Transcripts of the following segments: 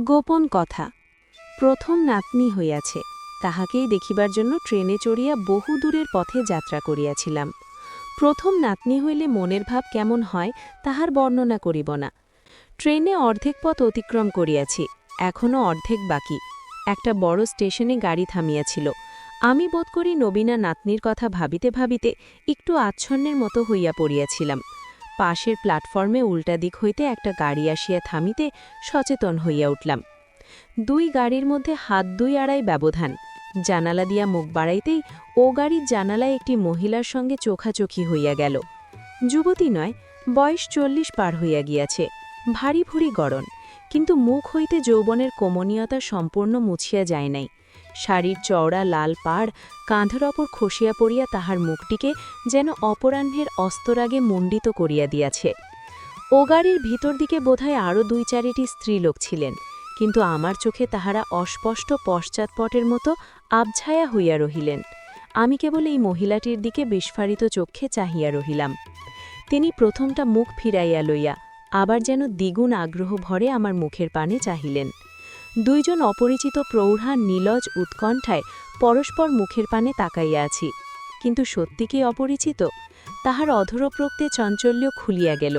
গোপন কথা। প্রথম নাতনি হইয়াছে, তাহাকেই দেখিবার জন্য ট্রেনে চড়িয়া বহু দূরের পথে যাত্রা করিয়াছিলাম। প্রথম নাতনি হইলে মনের ভাব কেমন হয় তাহার বর্ণনা করিব না। ট্রেনে অর্ধেক পথ অতিক্রম করিয়াছি, এখনও অর্ধেক বাকি। একটা বড় স্টেশনে গাড়ি থামিয়াছিল। আমি বোধ করি নবীনা নাতনির কথা ভাবিতে ভাবিতে একটু আচ্ছন্নের মতো হইয়া পড়িয়াছিলাম। পাশের প্ল্যাটফর্মে উল্টা দিক হইতে একটা গাড়ি আসিয়া থামিতে সচেতন হইয়া উঠলাম। দুই গাড়ির মধ্যে হাত দুই আড়াই ব্যবধান। জানালা দিয়া মুখ বাড়াইতেই ও গাড়ির জানালায় একটি মহিলার সঙ্গে চোখাচোখি হইয়া গেল। যুবতী নয়, বয়স 40 পার হইয়া গিয়াছে, ভারী ভুরি গড়ন, কিন্তু মুখ হইতে যৌবনের কমনীয়তা সম্পূর্ণ মুছিয়া যায় নাই। শাড়ির চওড়া লাল পাড় কাঁধের অপর খসিয়া পড়িয়া তাহার মুখটিকে যেন অপরাহ্নের অস্তরাগে মণ্ডিত করিয়া দিয়াছে। ও গাড়ির ভিতর দিকে বোধহয় আরও 2-4টি স্ত্রীলোক ছিলেন, কিন্তু আমার চোখে তাহারা অস্পষ্ট পশ্চাৎপটের মতো আবছায়া হইয়া রহিলেন। আমি কেবল এই মহিলাটির দিকে বিস্ফারিত চক্ষে চাহিয়া রহিলাম। তিনি প্রথমটা মুখ ফিরাইয়া লইয়া আবার যেন দ্বিগুণ আগ্রহ ভরে আমার মুখের পানে চাহিলেন। দুইজন অপরিচিত প্রৌঢ়া নীলজ উৎকণ্ঠায় পরস্পর মুখের পানে তাকাইয়া আছি, কিন্তু সত্যি কি অপরিচিত? তাহার অধরপ্রক্তে চাঞ্চল্য খুলিয়া গেল।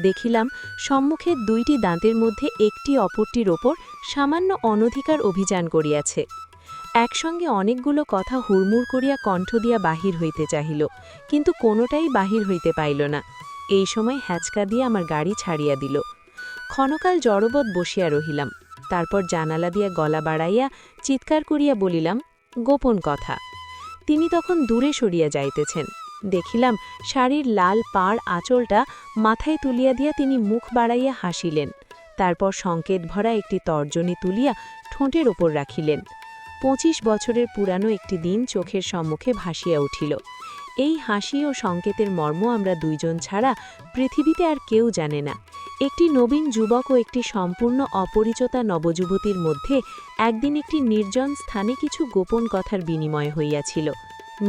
দেখিলাম সম্মুখের দুইটি দাঁতের মধ্যে একটি অপরটির ওপর সামান্য অনধিকার অভিযান করিয়াছে। একসঙ্গে অনেকগুলো কথা হুড়মুড় করিয়া কণ্ঠ দিয়া বাহির হইতে চাহিল, কিন্তু কোনোটাই বাহির হইতে পাইল না। এই সময় হ্যাঁচকা দিয়ে আমার গাড়ি ছাড়িয়া দিল। ক্ষণকাল জড়বৎ বসিয়া রহিলাম, তারপর জানালা দিয়া গলা বাড়াইয়া চিৎকার করিয়া বলিলাম, গোপন কথা। তিনি তখন দূরে সরিয়া যাইতেছেন। দেখিলাম শাড়ির লাল পাড় আঁচলটা মাথায় তুলিয়া দিয়া তিনি মুখ বাড়াইয়া হাসিলেন, তারপর সংকেত ভরা একটি তর্জনী তুলিয়া ঠোঁটের ওপর রাখিলেন। 25 বছরের পুরানো একটি দিন চোখের সম্মুখে ভাসিয়া উঠিল। এই হাসি ও সংকেতের মর্ম আমরা দুইজন ছাড়া পৃথিবীতে আর কেউ জানে না। একটি নবীন যুবক ও একটি সম্পূর্ণ অপরিচিতা নবযুবতীর মধ্যে একদিন একটি নির্জন স্থানে কিছু গোপন কথার বিনিময় হইয়াছিল।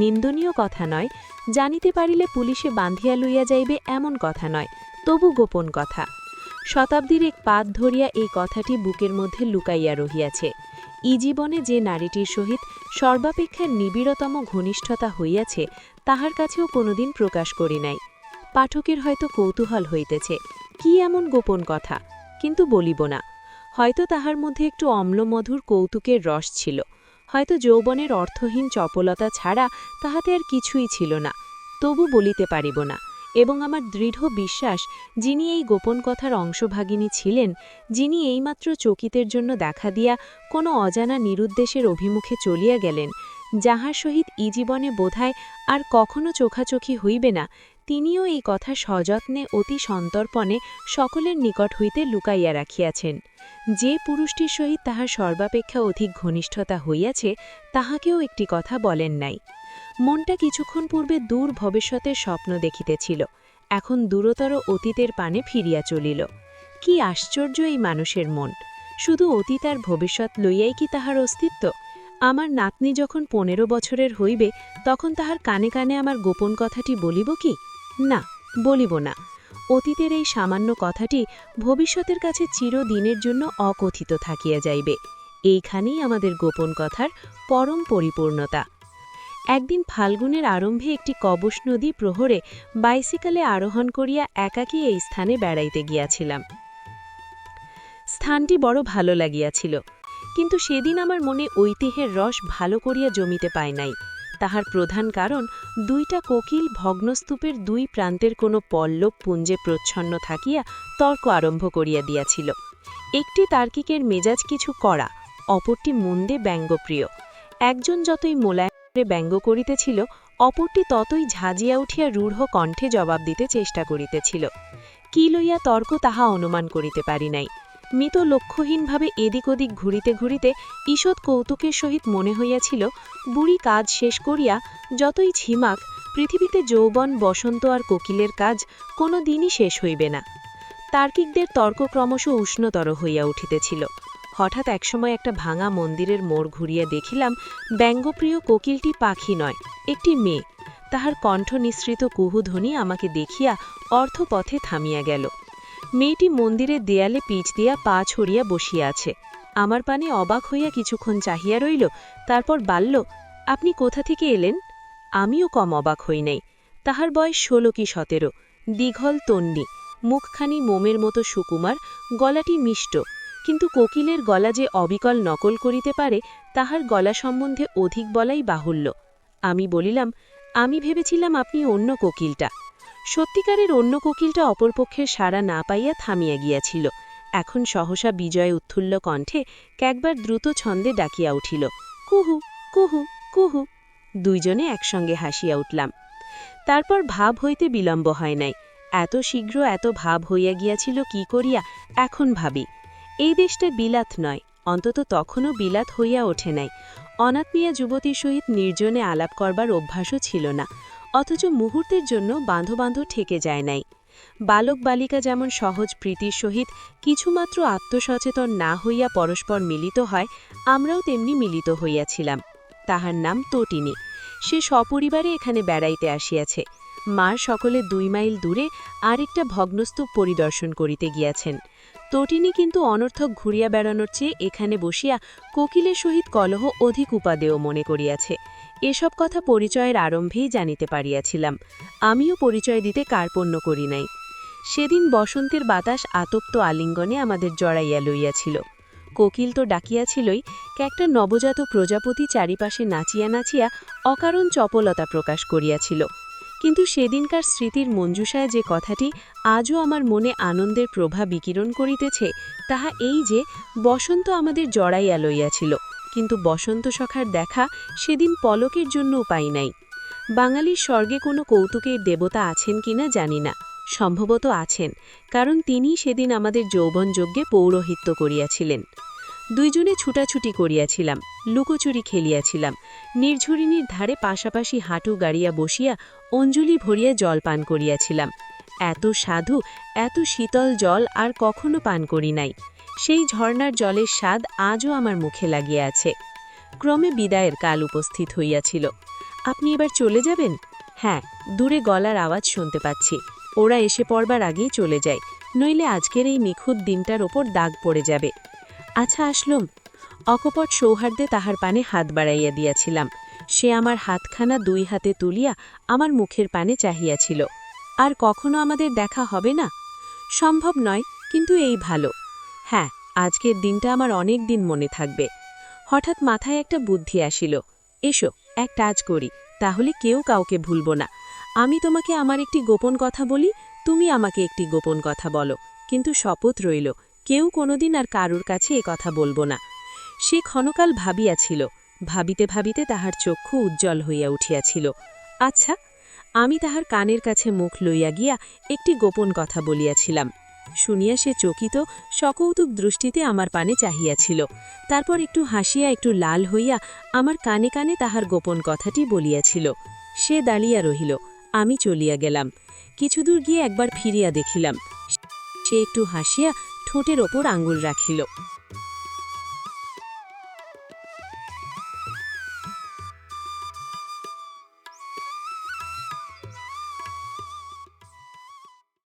নিন্দনীয় কথা নয়, জানিতে পারিলে পুলিশে বাঁধিয়া লইয়া যাইবে এমন কথা নয়, তবু গোপন কথা। শতাব্দীর এক পাত ধরিয়া এই কথাটি বুকের মধ্যে লুকাইয়া রহিয়াছে। জীবনে যে নারীটির সহিত সর্বাপেক্ষা নিবিড়তম ঘনিষ্ঠতা হইয়াছে, তাহার কাছেও কোনোদিন প্রকাশ করি নাই। পাঠকের হয়তো কৌতূহল হইতেছে, কি এমন গোপন কথা, কিন্তু বলিব না। হয়তো তাহার মধ্যে একটু অম্লমধুর কৌতুকের রস ছিল, হয়তো যৌবনের অর্থহীন চপলতা ছাড়া তাহাতে আর কিছুই ছিল না, তবু বলিতে পারিব না। এবং আমার দৃঢ় বিশ্বাস, যিনি এই গোপন কথার অংশভাগিনী ছিলেন, যিনি এইমাত্র চকিতের জন্য দেখা দিয়া কোনো অজানা নিরুদ্দেশের অভিমুখে চলিয়া গেলেন, যাহার সহিত জীবনে বোধহয় আর কখনো চোখাচোখি হইবে না, তিনিও এই কথা সযত্নে অতি সন্তর্পণে সকলের নিকট হইতে লুকাইয়া রাখিয়াছেন। যে পুরুষটির সহিত তাহার সর্বাপেক্ষা অধিক ঘনিষ্ঠতা হইয়াছে, তাহাকেও একটি কথা বলেন নাই। মনটা কিছুক্ষণ পূর্বে দূর ভবিষ্যতের স্বপ্ন দেখিতেছিল, এখন দূরতর অতীতের পানে ফিরিয়া চলিল। কি আশ্চর্য এই মানুষের মন! শুধু অতীত আর ভবিষ্যৎ লইয়াই কি তাহার অস্তিত্ব? আমার নাতনি যখন 15 বছরের হইবে, তখন তাহার কানে কানে আমার গোপন কথাটি বলিব কি? না, বলিব না। অতীতের এই সামান্য কথাটি ভবিষ্যতের কাছে চিরদিনের জন্য অকথিত থাকিয়া যাইবে। এইখানেই আমাদের গোপন কথার পরম পরিপূর্ণতা। একদিন ফাল্গুনের আরম্ভে একটি কবশ নদী প্রহরে বাইসিকেলে আরোহণ করিয়া একাকী এই স্থানে বেড়াইতে গিয়াছিলাম। স্থানটি বড় ভালো লাগিয়াছিল, কিন্তু সেদিন আমার মনে ঐতিহ্যের রস ভালো করিয়া জমিতে পায় নাই। তাহার প্রধান কারণ, দুইটা কোকিল ভগ্নস্তূপের দুই প্রান্তের কোনো পল্লব পুঞ্জে প্রচ্ছন্ন থাকিয়া তর্ক আরম্ভ করিয়া দিয়াছিল। একটি তার্কিকের মেজাজ কিছু কড়া, অপরটি মন্দে ব্যঙ্গপ্রিয়। একজন যতই মোলায়েম ব্যঙ্গ করিতেছিল, অপরটি ততই ঝাঁজিয়া উঠিয়া রূঢ় কণ্ঠে জবাব দিতে চেষ্টা করিতেছিল। কি লইয়া তর্ক তাহা অনুমান করিতে পারি নাই। মৃত লক্ষ্যহীনভাবে এদিক ওদিক ঘুরিতে ঘুরিতে ঈষৎ কৌতুকের সহিত মনে হইয়াছিল, বুড়ি কাজ শেষ করিয়া যতই ঝিমাক, পৃথিবীতে যৌবন, বসন্ত আর কোকিলের কাজ কোনো দিনই শেষ হইবে না। তার্কিকদের তর্ক ক্রমশ উষ্ণতর হইয়া উঠিতেছিল। হঠাৎ একসময় একটা ভাঙা মন্দিরের মোড় ঘুরিয়া দেখিলাম, ব্যঙ্গপ্রিয় কোকিলটি পাখি নয়, একটি মেয়ে। তাহার কণ্ঠ নিঃসৃত কুহুধ্বনি আমাকে দেখিয়া অর্থপথে থামিয়া গেল। মেয়েটি মন্দিরের দেয়ালে পিচ দিয়া পা ছড়িয়া বসিয়া আছে। আমার পানে অবাক হইয়া কিছুক্ষণ চাহিয়া রইল, তারপর বাল্য, আপনি কোথা থেকে এলেন? আমিও কম অবাক হই নাই। তাহার বয়স 16 কি 17, দীঘল তন্নি, মুখখানি মোমের মতো সুকুমার, গলাটি মিষ্ট, কিন্তু কোকিলের গলা যে অবিকল নকল করিতে পারে তাহার গলা সম্বন্ধে অধিক বলাই বাহুল্য। আমি বলিলাম, আমি ভেবেছিলাম আপনি অন্য কোকিলটা। সত্যিকারের অন্য কোকিলটা অপরপক্ষের সাড়া না পাইয়া থামিয়া গিয়াছিল। এখন সহসা বিজয় উৎফুল্ল কণ্ঠে একবার দ্রুত ছন্দে ডাকিয়া উঠিল, কুহু কুহু কুহু। দুইজনে একসঙ্গে হাসিয়া উঠলাম। তারপর ভাব হইতে বিলম্ব হয় নাই। এত শীঘ্র এত ভাব হইয়া গিয়াছিল কি করিয়া এখন ভাবি। এই দেশটা বিলাত নয়, অন্তত তখনও বিলাত হইয়া ওঠে নাই। অনাত্মীয়া যুবতীর সহিত নির্জনে আলাপ করবার অভ্যাসও ছিল না, অথচ মুহূর্তের জন্য বাঁধো ঠেকে যায় নাই। বালক বালিকা যেমন সহজ প্রীতির সহিত কিছুমাত্র আত্মসচেতন না হইয়া পরস্পর মিলিত হয়, আমরাও তেমনি মিলিত হইয়াছিলাম। তাহার নাম তটিনী। সে সপরিবারে এখানে বেড়াইতে আসিয়াছে। মার সকলে 2 মাইল দূরে আরেকটা ভগ্নস্তূপ পরিদর্শন করিতে গিয়াছেন। তটিনী কিন্তু অনর্থক ঘুরিয়া বেড়ানোর চেয়ে এখানে বসিয়া কোকিলের সহিত কলহ অধিক উপাদেয় মনে করিয়াছে। এসব কথা পরিচয়ের আরম্ভেই জানিতে পারিয়াছিলাম। আমিও পরিচয় দিতে কার্পণ্য করি নাই। সেদিন বসন্তের বাতাস আতপ্ত আলিঙ্গনে আমাদের জড়াইয়া লইয়াছিল। কোকিল তো ডাকিয়াছিলই, একটা নবজাত প্রজাপতি চারিপাশে নাচিয়া নাচিয়া অকারণ চপলতা প্রকাশ করিয়াছিল। কিন্তু সেদিনকার স্মৃতির মঞ্জুষায় যে কথাটি আজও আমার মনে আনন্দের প্রভা বিকিরণ করিতেছে, তাহা এই যে বসন্ত আমাদের জড়াইয়া লইয়াছিল, কিন্তু বসন্ত সখার দেখা সেদিন পলকের জন্যও পাই নাই। বাঙালির স্বর্গে কোনো কৌতুকের দেবতা আছেন কিনা জানি না, সম্ভবত আছেন, কারণ তিনি সেদিন আমাদের যৌবনযজ্ঞে পৌরোহিত্য করিয়াছিলেন। দুইজনে ছুটাছুটি করিয়াছিলাম, লুকোচুরি খেলিয়াছিলাম, নির্ঝরিণীর ধারে পাশাপাশি হাঁটু গাড়িয়া বসিয়া অঞ্জলি ভরিয়া জল পান করিয়াছিলাম। এত সাধু, এত শীতল জল আর কখনো পান করি নাই। সেই ঝর্ণার জলের স্বাদ আজও আমার মুখে লাগিয়া আছে। ক্রমে বিদায়ের কাল উপস্থিত হইয়াছিল। আপনি এবার চলে যাবেন? হ্যাঁ, দূরে গলার আওয়াজ শুনতে পাচ্ছি। ওরা এসে পড়বার আগেই চলে যায়, নইলে আজকের এই নিখুঁত দিনটার ওপর দাগ পড়ে যাবে। আচ্ছা আসলুম। অকপট সৌহার্দ্যে তাহার পানে হাত বাড়াইয়া দিয়াছিলাম। সে আমার হাতখানা 2 হাতে তুলিয়া আমার মুখের পানে চাহিয়াছিল। আর কখনো আমাদের দেখা হবে না? সম্ভব নয়, কিন্তু এই ভালো। হ্যাঁ, আজকের দিনটা আমার অনেক দিন মনে থাকবে। হঠাৎ মাথায় একটা বুদ্ধি আসিল। এসো, এক কাজ করি, তাহলে কেউ কাউকে ভুলব না। আমি তোমাকে আমার একটি গোপন কথা বলি, তুমি আমাকে একটি গোপন কথা বলো, কিন্তু শপথ রইল কেউ কোনোদিন আর কারুর কাছে এ কথা বলবো না। সে ক্ষণকাল ভাবিয়াছিল, ভাবিতে ভাবিতে তাহার চক্ষু উজ্জ্বল হইয়া উঠিয়াছিল। আচ্ছা, আমি তাহার কানের কাছে মুখ লইয়া গিয়া একটি গোপন কথা বলিয়াছিলাম। শুনিয়া সে চকিত সকৌতুক দৃষ্টিতে আমার পানে চাহিয়াছিল। তারপর একটু হাসিয়া একটু লাল হইয়া আমার কানে কানে তাহার গোপন কথাটি বলিয়াছিল। সে দাঁড়িয়া রহিল, আমি চলিয়া গেলাম। কিছুদূর গিয়ে একবার ফিরিয়া দেখিলাম, সে একটু হাসিয়া ঠোঁটের ওপর আঙ্গুল রাখিল।